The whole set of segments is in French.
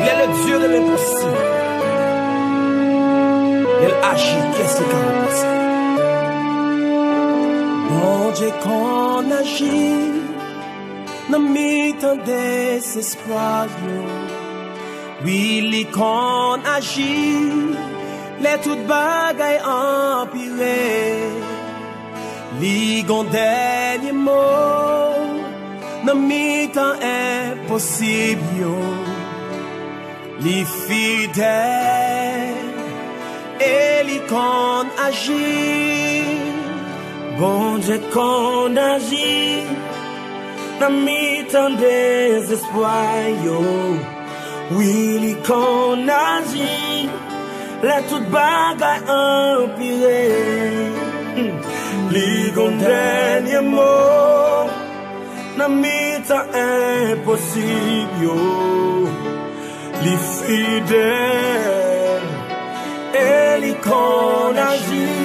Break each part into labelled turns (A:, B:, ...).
A: Il est le Dieu de l'impossible. Il agit, qu'est-ce qu'il a repoussé? Bon Dieu qu'on agit, dans mi-temps désespoir. Oui, li qu'on agit, les toutes bagailles empirées. Li gon dernier mot, dans mi-temps impossible yo. Li fidèle et li qu'on agit.
B: Bon Dieu qu'on agit, dans mi-temps désespoir yo. Oui, li qu'on agit, les toutes bagailles empirées. Li gon dernier mot, dans mi-temps impossible yo. Li fidèle et li qu'on agit.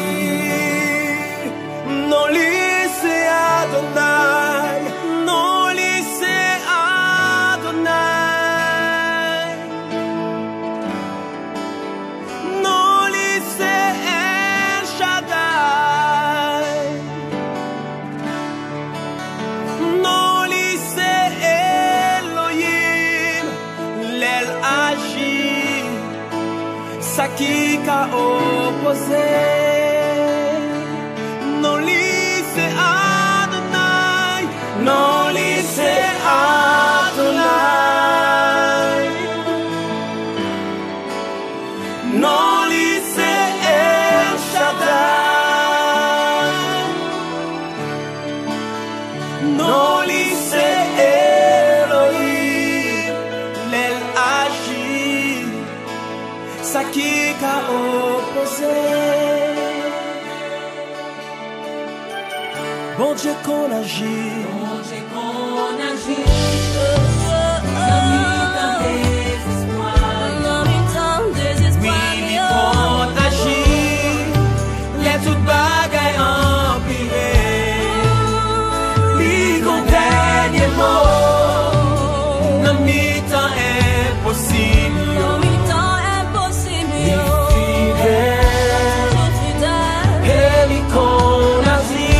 A: Non li c'est Adonai, non li c'est Adonai, non li c'est El Shaddai, non li c'est Elohim, l'El agit, ça qui qu'a opposé. Non li c'est Adonai,
B: Non li c'est Adonai, non li c'est El Shaddai, non li c'est Elohim,
A: l'El agit, ça qui qu'a opposé. Bon Dieu qu'on agit,
C: Bon Dieu qu'on agit, dans mi-temps désespoir.
A: oui, li qu'on agit, les toutes bagailles empirées. Li gon dernier mot, dans mi-temps impossible. Li fidèle, et li qu'on agit.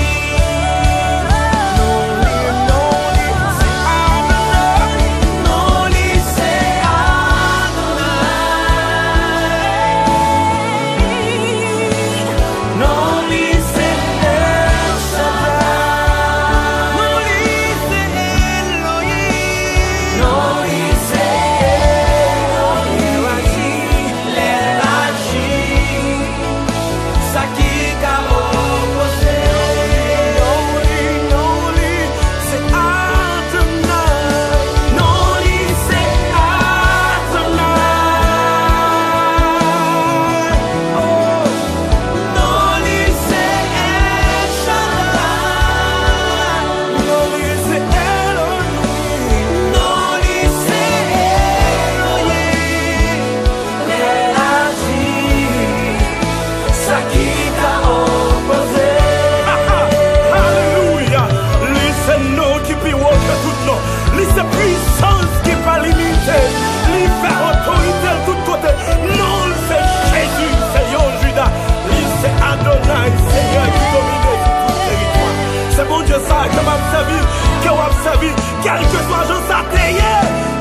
B: Quel que soit j'en s'atteigne,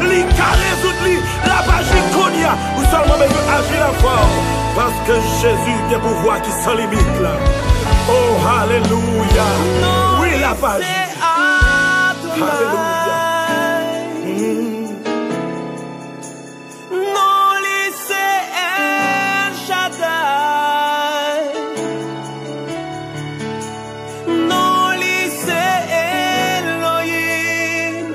B: li ka résoudre li, la magie konya, ou seulement besoin agir la force, parce que Jésus a pouvoir qui sans limite là. Oh, alléluia. Oui, la magie. Alléluia.
A: Non li c'est El Shaddai, non li c'est Elohim,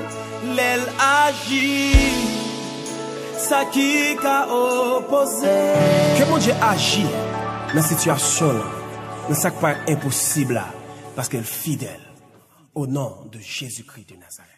A: l'El agit, ça qui qu'a opposé. Que mon Dieu agit dans la situation là, dans ce qui paraît impossible là, parce qu'elle est fidèle au nom de Jésus-Christ de Nazareth.